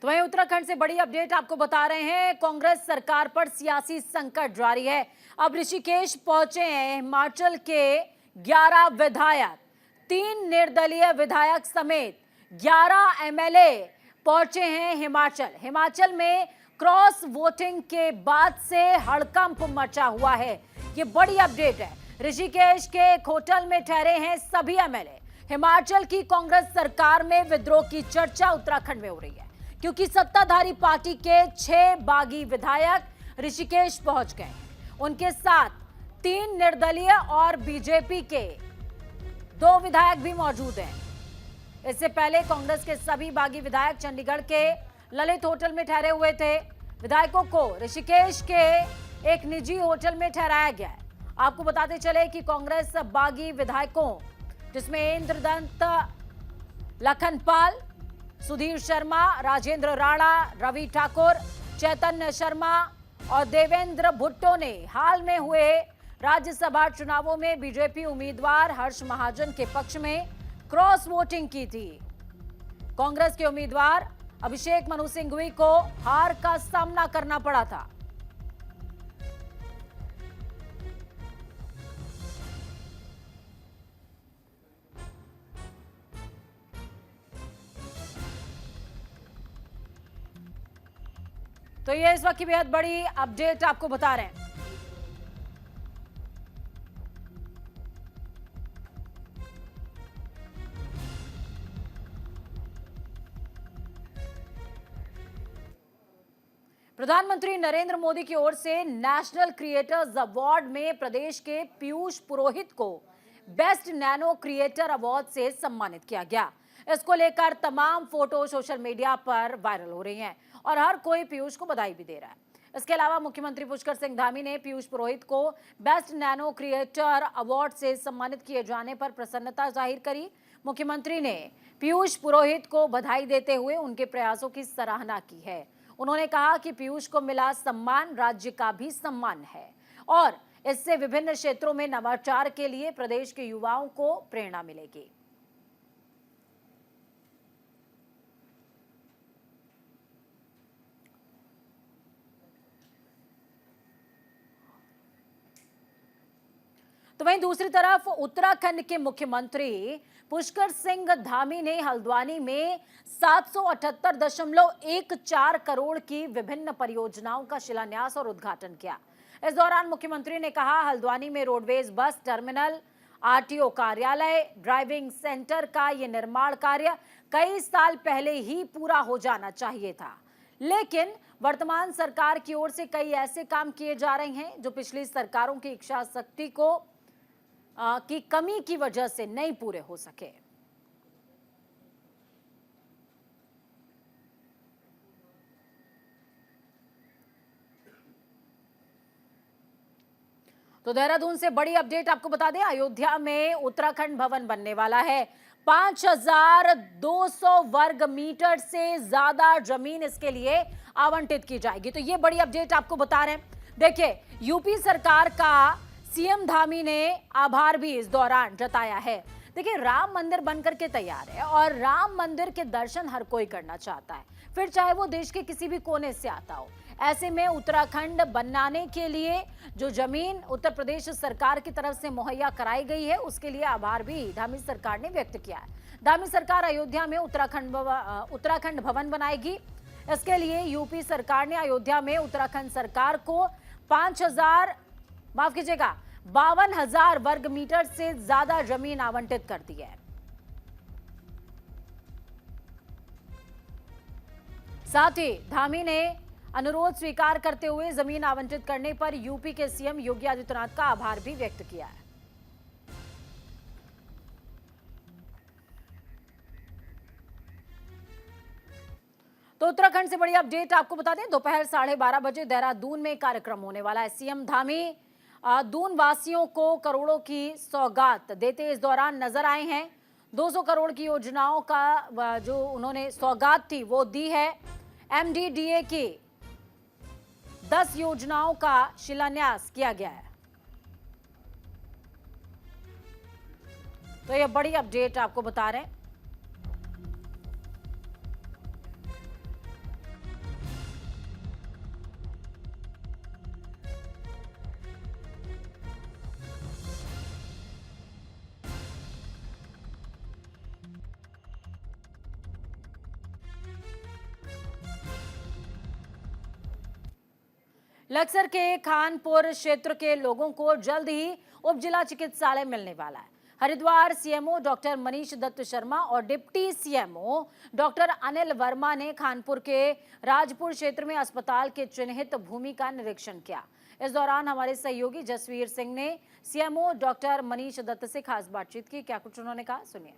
तो वहीं उत्तराखंड से बड़ी अपडेट आपको बता रहे हैं। कांग्रेस सरकार पर सियासी संकट जारी है। अब ऋषिकेश पहुंचे हैं हिमाचल के 11 विधायक, 3 निर्दलीय विधायक समेत 11 एमएलए पहुंचे हैं हिमाचल में क्रॉस वोटिंग के बाद से हड़कंप मचा हुआ है। ये बड़ी अपडेट है। ऋषिकेश के एक होटल में ठहरे हैं सभी एमएलए। हिमाचल की कांग्रेस सरकार में विद्रोह की चर्चा उत्तराखंड में हो रही है, क्योंकि सत्ताधारी पार्टी के 6 बागी विधायक ऋषिकेश पहुंच गए। उनके साथ 3 निर्दलीय और बीजेपी के 2 विधायक भी मौजूद हैं। इससे पहले कांग्रेस के सभी बागी विधायक चंडीगढ़ के ललित होटल में ठहरे हुए थे। विधायकों को ऋषिकेश के एक निजी होटल में ठहराया गया है। आपको बताते चले कि कांग्रेस बागी विधायकों, जिसमें इंद्रदत्त, लखनपाल, सुधीर शर्मा, राजेंद्र राणा, रवि ठाकुर, चैतन्य शर्मा और देवेंद्र भुट्टो ने हाल में हुए राज्यसभा चुनावों में बीजेपी उम्मीदवार हर्ष महाजन के पक्ष में क्रॉस वोटिंग की थी। कांग्रेस के उम्मीदवार अभिषेक मनु सिंघवी को हार का सामना करना पड़ा था। तो ये इस वक्त की बेहद बड़ी अपडेट आपको बता रहे हैं। प्रधानमंत्री नरेंद्र मोदी की ओर से नेशनल क्रिएटर्स अवार्ड में प्रदेश के पीयूष पुरोहित को बेस्ट नैनो क्रिएटर अवार्ड से सम्मानित किया गया। इसको लेकर तमाम फोटो सोशल मीडिया पर वायरल हो रही हैं और हर कोई पीयूष को बधाई भी दे रहा है। इसके अलावा मुख्यमंत्री पुष्कर सिंह धामी ने पीयूष पुरोहित को बेस्ट नैनो क्रिएटर अवार्ड से सम्मानित किए जाने पर प्रसन्नता जाहिर करी। मुख्यमंत्री ने पीयूष पुरोहित को बधाई देते हुए उनके प्रयासों की सराहना की है। उन्होंने कहा कि पीयूष को मिला सम्मान राज्य का भी सम्मान है और इससे विभिन्न क्षेत्रों में नवाचार के लिए प्रदेश के युवाओं को प्रेरणा मिलेगी। तो वहीं दूसरी तरफ उत्तराखंड के मुख्यमंत्री पुष्कर सिंह धामी ने हल्द्वानी में 778.14 करोड़ की विभिन्न परियोजनाओं का शिलान्यास और उद्घाटन किया। इस दौरान मुख्यमंत्री ने कहा, हल्द्वानी में रोडवेज बस टर्मिनल, आरटीओ कार्यालय, ड्राइविंग सेंटर का यह निर्माण कार्य कई साल पहले ही पूरा हो जाना चाहिए था, लेकिन वर्तमान सरकार की ओर से कई ऐसे काम किए जा रहे हैं जो पिछली सरकारों की इच्छा शक्ति की कमी की वजह से नहीं पूरे हो सके। तो देहरादून से बड़ी अपडेट आपको बता दें, अयोध्या में उत्तराखंड भवन बनने वाला है। 5200 वर्ग मीटर से ज्यादा जमीन इसके लिए आवंटित की जाएगी। तो ये बड़ी अपडेट आपको बता रहे हैं। देखिए, यूपी सरकार का सीएम धामी ने आभार भी इस दौरान जताया है। देखिए, राम मंदिर बनकर के तैयार है और राम मंदिर के दर्शन हर कोई करना चाहता है, फिर चाहे वो देश के किसी भी कोने से आता हो। ऐसे में उत्तराखंड बनाने के लिए जो जमीन उत्तर प्रदेश सरकार की तरफ से मुहैया कराई गई है, उसके लिए आभार भी धामी सरकार ने व्यक्त किया है। धामी सरकार अयोध्या में उत्तराखंड भवन बनाएगी। इसके लिए यूपी सरकार ने अयोध्या में उत्तराखंड सरकार को 52,000 वर्ग मीटर से ज्यादा जमीन आवंटित कर दी है। साथ ही धामी ने अनुरोध स्वीकार करते हुए जमीन आवंटित करने पर यूपी के सीएम योगी आदित्यनाथ का आभार भी व्यक्त किया है। तो उत्तराखंड से बड़ी अपडेट आपको बता दें, दोपहर 12:30 बजे देहरादून में कार्यक्रम होने वाला है। सीएम धामी दून वासियों को करोड़ों की सौगात देते इस दौरान नजर आए हैं। 200 करोड़ की योजनाओं का जो उन्होंने सौगात थी वो दी है। एमडीडीए की 10 योजनाओं का शिलान्यास किया गया है। तो ये बड़ी अपडेट आपको बता रहे हैं। लक्सर के खानपुर क्षेत्र के लोगों को जल्द ही उप जिला चिकित्सालय मिलने वाला है। हरिद्वार सीएमओ डॉक्टर मनीष दत्त शर्मा और deputy CMO doctor Anil Verma ने खानपुर के राजपुर क्षेत्र में अस्पताल के चिन्हित भूमि का निरीक्षण किया। इस दौरान हमारे सहयोगी जसवीर सिंह ने सीएमओ डॉक्टर मनीष दत्त से खास बातचीत की। क्या कुछ उन्होंने कहा, सुनिए।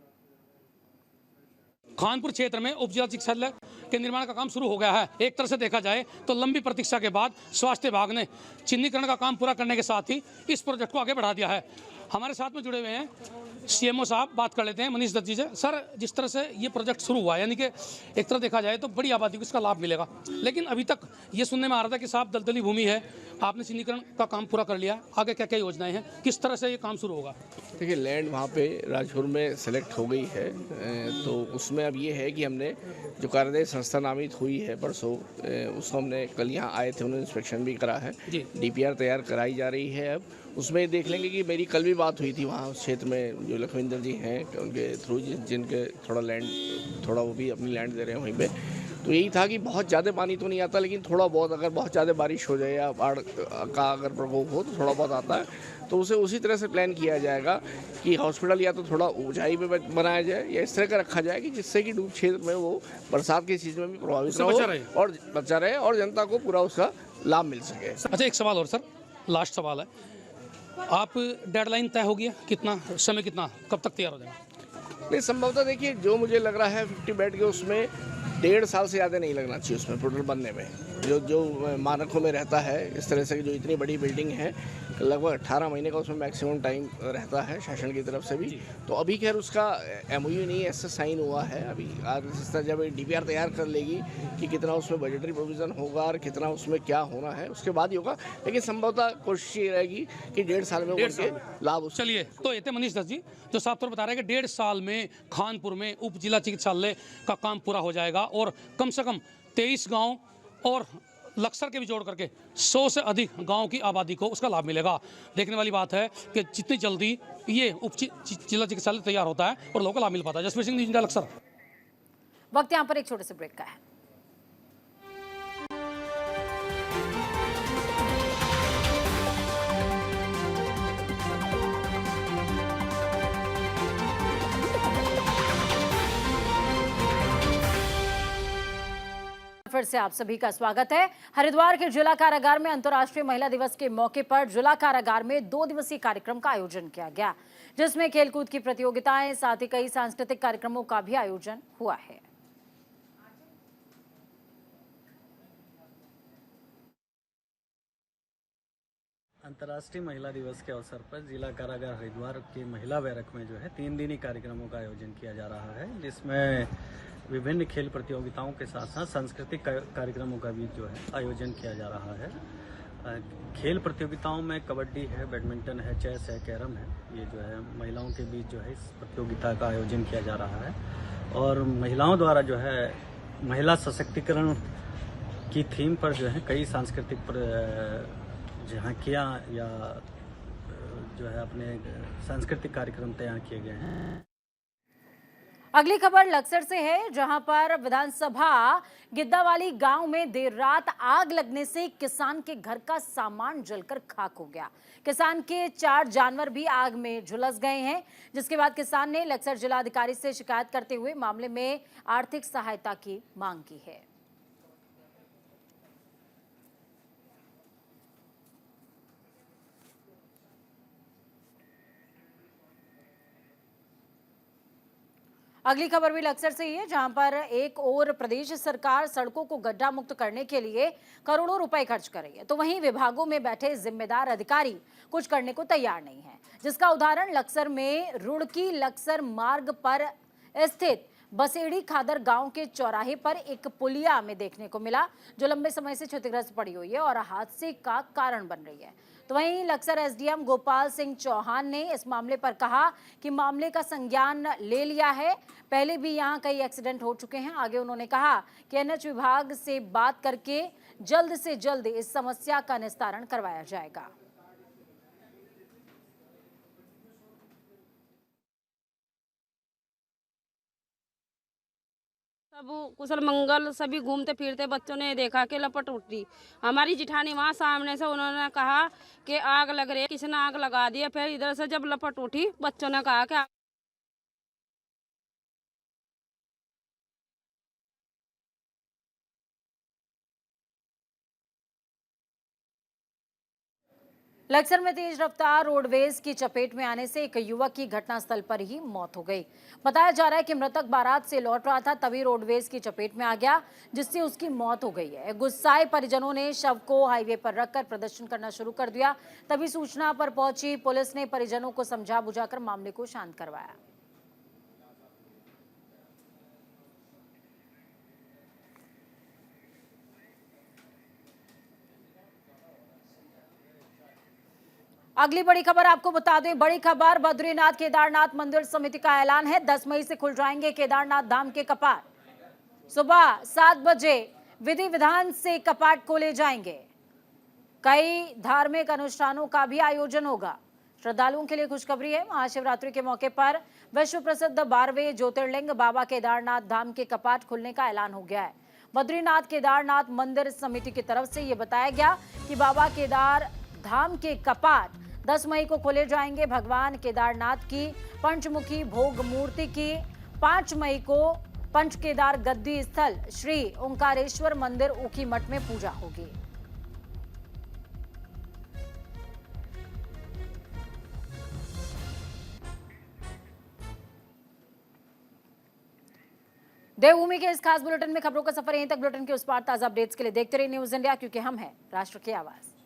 खानपुर क्षेत्र में उप जिला चिकित्सालय के निर्माण का काम शुरू हो गया है। एक तरह से देखा जाए तो लंबी प्रतीक्षा के बाद स्वास्थ्य विभाग ने चिन्हीकरण का काम पूरा करने के साथ ही इस प्रोजेक्ट को आगे बढ़ा दिया है। हमारे साथ में जुड़े हुए हैं सीएमओ साहब, बात कर लेते हैं मनीष दत्त जी से। सर, जिस तरह से ये प्रोजेक्ट शुरू हुआ है, यानी कि एक तरह देखा जाए तो बड़ी आबादी को इसका लाभ मिलेगा, लेकिन अभी तक ये सुनने में आ रहा था कि साहब दलदली भूमि है, आपने चिन्हीकरण का काम पूरा कर लिया, आगे क्या क्या योजनाएं हैं, किस तरह से ये काम शुरू होगा? देखिए, लैंड वहाँ पे राजपुर में सेलेक्ट हो गई है, तो उसमें अब ये है कि हमने जो कार्यदायी संस्था नामित हुई है परसों, उसको हमने कल यहाँ आए थे, उन्होंने इंस्पेक्शन भी करा है। डीपीआर तैयार कराई जा रही है। अब उसमें देख लेंगे कि मेरी कल भी बात हुई थी वहाँ उस क्षेत्र में जो लखविंदर जी हैं, उनके थ्रू जिनके थोड़ा लैंड, थोड़ा वो भी अपनी लैंड दे रहे हैं वहीं पे। तो यही था कि बहुत ज़्यादा पानी तो नहीं आता, लेकिन थोड़ा बहुत अगर बहुत ज़्यादा बारिश हो जाए या बाढ़ का अगर प्रकोप हो तो थोड़ा बहुत आता है, तो उसे उसी तरह से प्लान किया जाएगा कि हॉस्पिटल या तो थोड़ा ऊंचाई पे बनाया जाए या इस तरह का रखा जाए कि जिससे कि डूब क्षेत्र में वो बरसात की चीज़ में भी प्रभावित ना हो और बचा रहे और जनता को पूरा उसका लाभ मिल सके। अच्छा, एक सवाल और सर, लास्ट सवाल है, आप डेडलाइन तय हो गया, कितना समय, कितना कब तक तैयार हो जाएगा? नहीं, संभवतः देखिए, जो मुझे लग रहा है 50 बेड के उसमें 1.5 साल से ज़्यादा नहीं लगना चाहिए उसमें टोटल बनने में। जो मानकों में रहता है, इस तरह से जो इतनी बड़ी बिल्डिंग है, लगभग 18 महीने का उसमें मैक्सिमम टाइम रहता है शासन की तरफ से भी। तो अभी खैर उसका MOU नहीं ऐसे साइन हुआ है। अभी जब डीपीआर तैयार कर लेगी कि कितना उसमें बजटरी प्रोविज़न होगा और कितना उसमें क्या होना है, उसके बाद ही होगा, लेकिन संभवतः कोशिश ये रहेगी कि 1.5 साल में उनके लाभ। चलिए, तो ये थे मनीष दत्त जी जो साफ तौर बता रहे हैं कि 1.5 साल में खानपुर में उप जिला चिकित्सालय का काम पूरा हो जाएगा और कम से कम 23 गाँव और लक्सर के भी जोड़ करके 100 से अधिक गांव की आबादी को उसका लाभ मिलेगा। देखने वाली बात है कि जितनी जल्दी ये उप जिला चिकित्सालय तैयार होता है और लोगों को लाभ मिल पाता है। Jasvir Singh, news India, Laksar. वक्त यहाँ पर एक छोटे से ब्रेक का है। फिर से आप सभी का स्वागत है। हरिद्वार के जिला कारागार में अंतर्राष्ट्रीय महिला दिवस के मौके पर जिला कारागार में 2 दिवसीय कार्यक्रम का आयोजन किया गया, जिसमें खेलकूद की प्रतियोगिताएं, साथ ही कई सांस्कृतिक कार्यक्रमों का भी आयोजन हुआ है। अंतर्राष्ट्रीय महिला दिवस के अवसर पर जिला कारागार हरिद्वार के महिला बैरक में जो है 3 दिनी कार्यक्रमों का आयोजन किया जा रहा है, जिसमें विभिन्न खेल प्रतियोगिताओं के साथ साथ सांस्कृतिक कार्यक्रमों का भी जो है आयोजन किया जा रहा है। खेल प्रतियोगिताओं में कबड्डी है, बैडमिंटन है, चेस है, कैरम है। ये जो है महिलाओं के बीच जो है इस प्रतियोगिता का आयोजन किया जा रहा है और महिलाओं द्वारा जो है महिला सशक्तिकरण की थीम पर जो है कई सांस्कृतिक झांकियाँ या जो है अपने सांस्कृतिक कार्यक्रम तैयार किए गए हैं। अगली खबर लक्सर से है, जहां पर विधानसभा गिद्दावाली गांव में देर रात आग लगने से किसान के घर का सामान जलकर खाक हो गया। किसान के 4 जानवर भी आग में झुलस गए हैं, जिसके बाद किसान ने लक्सर जिलाधिकारी से शिकायत करते हुए मामले में आर्थिक सहायता की मांग की है। अगली खबर भी लक्सर से ही है, जहां पर एक और प्रदेश सरकार सड़कों को गड्ढा मुक्त करने के लिए करोड़ों रुपए खर्च कर रही है, तो वहीं विभागों में बैठे जिम्मेदार अधिकारी कुछ करने को तैयार नहीं है, जिसका उदाहरण लक्सर में रुड़की लक्सर मार्ग पर स्थित बसेड़ी खादर गांव के चौराहे पर एक पुलिया में देखने को मिला, जो लंबे समय से क्षतिग्रस्त पड़ी हुई है और हादसे का कारण बन रही है। तो वहीं लक्सर SDM गोपाल सिंह चौहान ने इस मामले पर कहा कि मामले का संज्ञान ले लिया है, पहले भी यहां कई एक्सीडेंट हो चुके हैं। आगे उन्होंने कहा कि NH विभाग से बात करके जल्द से जल्द इस समस्या का निस्तारण करवाया जाएगा। सब कुशल मंगल सभी घूमते फिरते बच्चों ने देखा कि लपट उठी। हमारी जिठानी वहाँ सामने से उन्होंने कहा कि आग लग रही है, किसी ने आग लगा दी है। फिर इधर से जब लपट उठी बच्चों ने कहा कि लक्सर में तेज रफ्तार रोडवेज की चपेट में आने से एक युवक की घटनास्थल पर ही मौत हो गई। बताया जा रहा है कि मृतक बारात से लौट रहा था, तभी रोडवेज की चपेट में आ गया, जिससे उसकी मौत हो गई है। गुस्साए परिजनों ने शव को हाईवे पर रखकर प्रदर्शन करना शुरू कर दिया। तभी सूचना पर पहुंची पुलिस ने परिजनों को समझा बुझाकर मामले को शांत करवाया। अगली बड़ी खबर आपको बता दें, बड़ी खबर बद्रीनाथ केदारनाथ मंदिर समिति का ऐलान है। 10 मई से खुल जाएंगे केदारनाथ धाम के कपाट। सुबह 7 बजे विधि विधान से कपाट खोले जाएंगे। कई धार्मिक अनुष्ठानों का भी आयोजन होगा। श्रद्धालुओं के लिए खुशखबरी है, महाशिवरात्रि के मौके पर विश्व प्रसिद्ध 12वें ज्योतिर्लिंग बाबा केदारनाथ धाम के कपाट खुलने का ऐलान हो गया है। बद्रीनाथ केदारनाथ मंदिर समिति की तरफ से यह बताया गया कि बाबा केदार धाम के कपाट 10 मई को खोले जाएंगे। भगवान केदारनाथ की पंचमुखी भोग मूर्ति की 5 मई को पंच केदार गद्दी स्थल श्री ओंकारेश्वर मंदिर ऊखी मठ में पूजा होगी। देवभूमि के इस खास बुलेटिन में खबरों का सफर यहीं तक। बुलेटिन के उस पार ताजा अपडेट्स के लिए देखते रहिए न्यूज़ इंडिया, क्योंकि हम हैं राष्ट्र की आवाज।